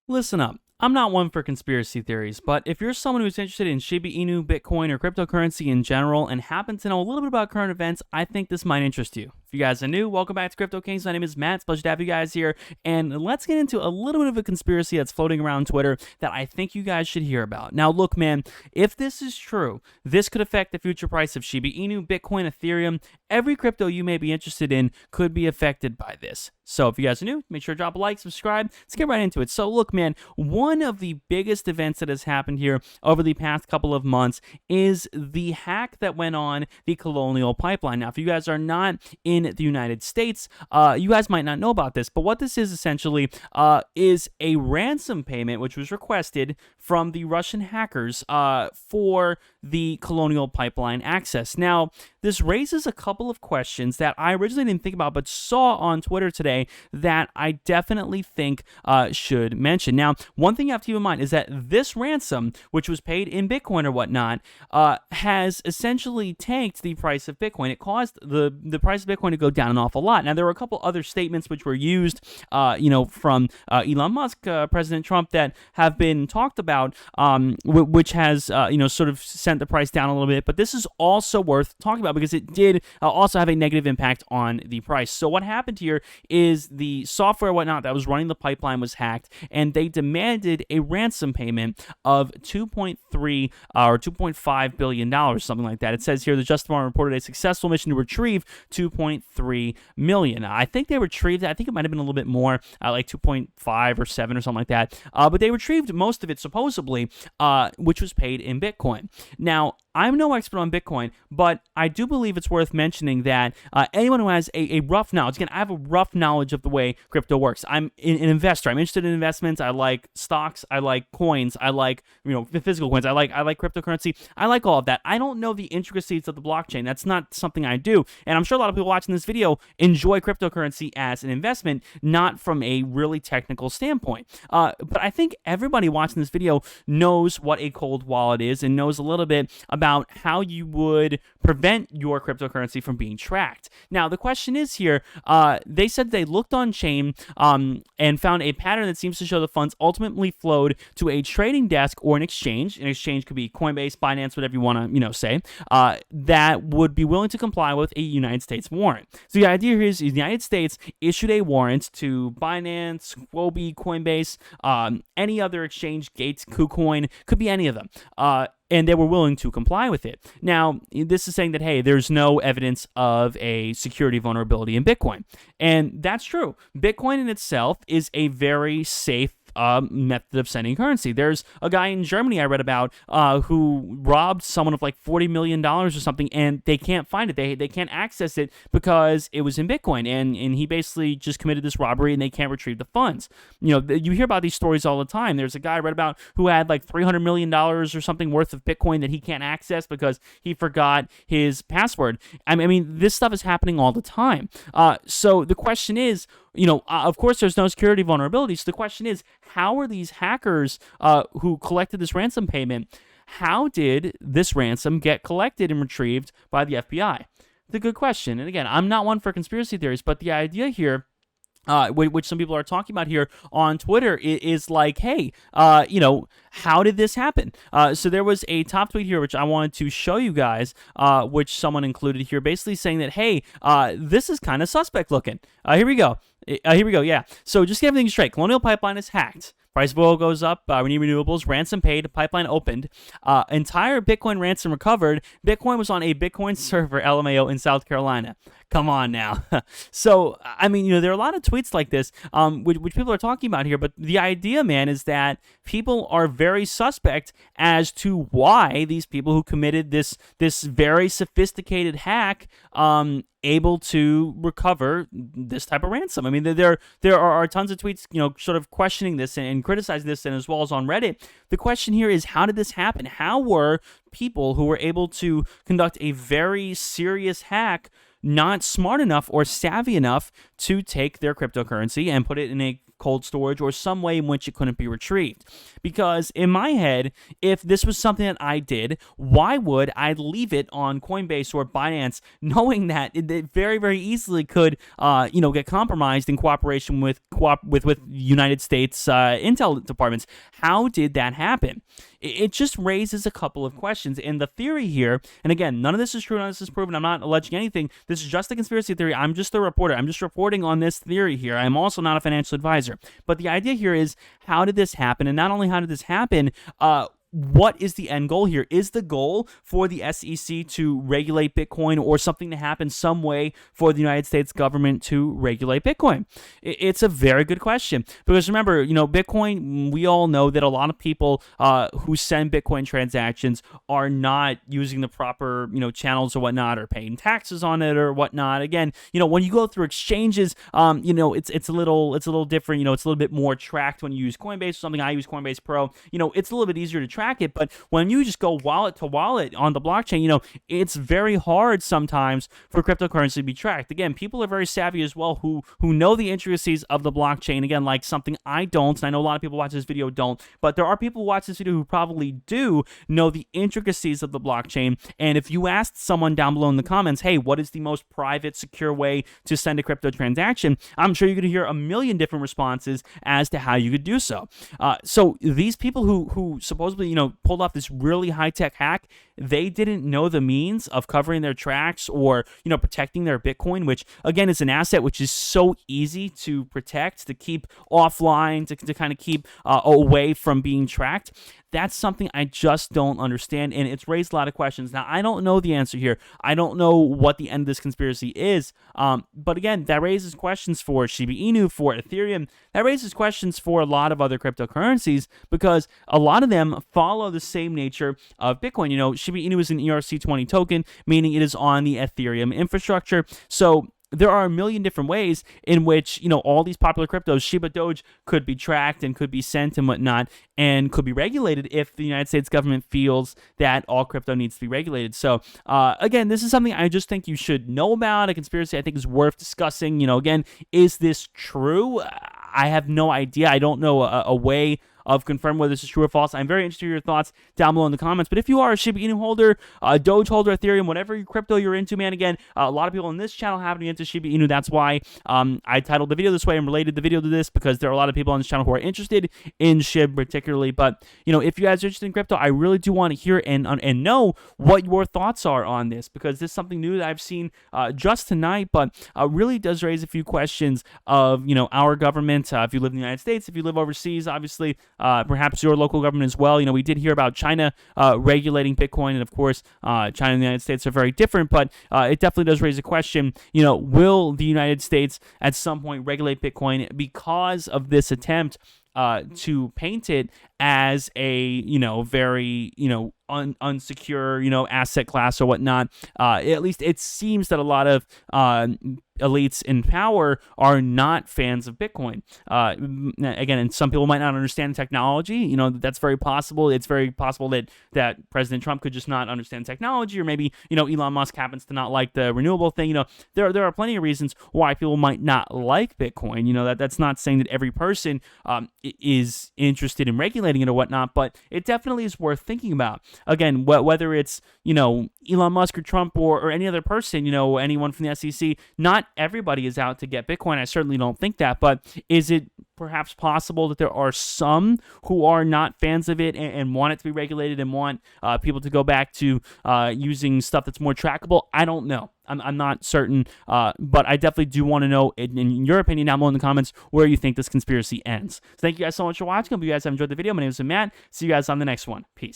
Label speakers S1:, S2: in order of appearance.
S1: Listen up. I'm not one for conspiracy theories, but if you're someone who's interested in Shiba Inu, Bitcoin, or cryptocurrency in general and happen to know a little bit about current events, I think this might interest you. If you guys are new, welcome back to Crypto Kings. My name is Matt. It's a pleasure to have you guys here. And let's get into a little bit of a conspiracy that's floating around Twitter that I think you guys should hear about. Now, look, man, if this is true, this could affect the future price of Shiba Inu, Bitcoin, Ethereum. Every crypto you may be interested in could be affected by this. So if you guys are new, make sure to drop a like, subscribe. Let's get right into it. So look, man, one of the biggest events that has happened here over the past couple of months is the hack that went on the Colonial Pipeline. Now, if you guys are not in the United States, you guys might not know about this, but what this is essentially is a ransom payment which was requested from the Russian hackers for the Colonial Pipeline access. Now, this raises a couple of questions that I originally didn't think about but saw on Twitter today that I definitely think should mention. Now, one thing you have to keep in mind is that this ransom, which was paid in Bitcoin or whatnot, has essentially tanked the price of Bitcoin. It caused the price of Bitcoin to go down an awful lot. Now, there were a couple other statements which were used, from Elon Musk, President Trump, that have been talked about, which has, sort of sent the price down a little bit. But this is also worth talking about because it did also have a negative impact on the price. So what happened here is the software whatnot that was running the pipeline was hacked, and they demanded a ransom payment of 2.3 or 2.5 billion dollars, something like that. It says here the Justice Department reported a successful mission to retrieve 2.3 million. I think they retrieved, I think it might have been a little bit more, like 2.5 or 7 or something like that. But they retrieved most of it supposedly, which was paid in Bitcoin. Now, I'm no expert on Bitcoin, but I do believe it's worth mentioning that anyone who has a rough knowledge, again, I have a rough knowledge of the way crypto works. I'm an investor. I'm interested in investments. I like stocks. I like coins. I like, physical coins. I like cryptocurrency. I like all of that. I don't know the intricacies of the blockchain. That's not something I do. And I'm sure a lot of people watching this video enjoy cryptocurrency as an investment, not from a really technical standpoint. But I think everybody watching this video knows what a cold wallet is and knows a little bit about how you would prevent your cryptocurrency from being tracked. Now, the question is here, they said they looked on chain and found a pattern that seems to show the funds ultimately flowed to a trading desk or an exchange. An exchange could be Coinbase, Binance, whatever you want to, say, that would be willing to comply with a United States warrant. So the idea here is the United States issued a warrant to Binance, Huobi, Coinbase, any other exchange, Gates, KuCoin, could be any of them. And they were willing to comply with it. Now, this is saying that, hey, there's no evidence of a security vulnerability in Bitcoin. And that's true. Bitcoin in itself is a very safe method of sending currency. There's a guy in Germany I read about who robbed someone of like $40 million or something, and they can't find it. They can't access it because it was in Bitcoin, and he basically just committed this robbery, and they can't retrieve the funds. You hear about these stories all the time. There's a guy I read about who had like $300 million or something worth of Bitcoin that he can't access because he forgot his password. I mean, this stuff is happening all the time. So the question is, of course, there's no security vulnerabilities. So the question is, how are these hackers who collected this ransom payment, how did this ransom get collected and retrieved by the FBI? It's a good question. And again, I'm not one for conspiracy theories, but the idea here, which some people are talking about here on Twitter, is like, hey, how did this happen? So there was a top tweet here, which I wanted to show you guys, which someone included here, basically saying that, hey, this is kind of suspect looking. Here we go. Yeah. So just get everything straight. Colonial Pipeline is hacked. Price of oil goes up. We need renewables. Ransom paid. Pipeline opened. Entire Bitcoin ransom recovered. Bitcoin was on a Bitcoin server, LMAO, in South Carolina. Come on now. So, I mean, there are a lot of tweets like this, which people are talking about here. But the idea, man, is that people are very suspect as to why these people who committed this very sophisticated hack able to recover this type of ransom. I mean, there are tons of tweets, sort of questioning this and criticizing this, and as well as on Reddit. The question here is, how did this happen? How were people who were able to conduct a very serious hack not smart enough or savvy enough to take their cryptocurrency and put it in a of cold storage or some way in which it couldn't be retrieved. Because in my head, if this was something that I did, why would I leave it on Coinbase or Binance, knowing that it very, very easily could, get compromised in cooperation with United States intel departments? How did that happen? It just raises a couple of questions. And the theory here, and again, none of this is true, none of this is proven. I'm not alleging anything. This is just a conspiracy theory. I'm just a reporter. I'm just reporting on this theory here. I'm also not a financial advisor. But the idea here is, how did this happen? And not only how did this happen, what is the end goal here? Is the goal for the SEC to regulate Bitcoin, or something to happen some way for the United States government to regulate Bitcoin? It's a very good question, because remember, Bitcoin, we all know that a lot of people who send Bitcoin transactions are not using the proper, channels or whatnot, or paying taxes on it or whatnot. Again, when you go through exchanges, it's a little different. It's a little bit more tracked when you use Coinbase or something. I use Coinbase Pro. It's a little bit easier to track it, but when you just go wallet to wallet on the blockchain, it's very hard sometimes for cryptocurrency to be tracked. Again, people are very savvy as well who know the intricacies of the blockchain. Again, like something I don't, and I know a lot of people watch this video don't, but there are people who watch this video who probably do know the intricacies of the blockchain. And if you asked someone down below in the comments, hey, what is the most private, secure way to send a crypto transaction, I'm sure you're going to hear a million different responses as to how you could do so. So these people who supposedly pulled off this really high-tech hack, they didn't know the means of covering their tracks or, protecting their Bitcoin, which, again, is an asset which is so easy to protect, to keep offline, to kind of keep away from being tracked. That's something I just don't understand, and it's raised a lot of questions. Now, I don't know the answer here. I don't know what the end of this conspiracy is, but again, that raises questions for Shiba Inu, for Ethereum. That raises questions for a lot of other cryptocurrencies, because a lot of them follow the same nature of Bitcoin. Shiba Inu is an ERC-20 token, meaning it is on the Ethereum infrastructure. So there are a million different ways in which, all these popular cryptos, Shiba Doge, could be tracked and could be sent and whatnot, and could be regulated if the United States government feels that all crypto needs to be regulated. So, again, this is something I just think you should know about. A conspiracy I think is worth discussing. Again, is this true? I have no idea. I don't know a way of confirming whether this is true or false. I'm very interested in your thoughts down below in the comments. But if you are a Shiba Inu holder, a Doge holder, Ethereum, whatever crypto you're into, man, again, a lot of people in this channel happen to be into Shiba Inu. That's why I titled the video this way and related the video to this, because there are a lot of people on this channel who are interested in SHIB particularly. But, if you guys are interested in crypto, I really do want to hear and know what your thoughts are on this, because this is something new that I've seen just tonight, but really does raise a few questions of, our government, if you live in the United States, if you live overseas, obviously, perhaps your local government as well. We did hear about China regulating Bitcoin, and of course, China and the United States are very different, but it definitely does raise a question, will the United States at some point regulate Bitcoin because of this attempt to paint it as a, very, unsecure, asset class or whatnot? At least it seems that a lot of elites in power are not fans of Bitcoin. Again, and some people might not understand technology. That's very possible. It's very possible that President Trump could just not understand technology, or maybe, Elon Musk happens to not like the renewable thing. There are plenty of reasons why people might not like Bitcoin. That's not saying that every person is interested in regulating it or whatnot, but it definitely is worth thinking about. Again, whether it's, Elon Musk or Trump or any other person, anyone from the SEC, not everybody is out to get Bitcoin. I certainly don't think that, but is it perhaps possible that there are some who are not fans of it and want it to be regulated and want people to go back to using stuff that's more trackable? I don't know. I'm not certain, but I definitely do want to know, in your opinion, down below in the comments, where you think this conspiracy ends. So thank you guys so much for watching. Hope you guys have enjoyed the video. My name is Matt. See you guys on the next one. Peace.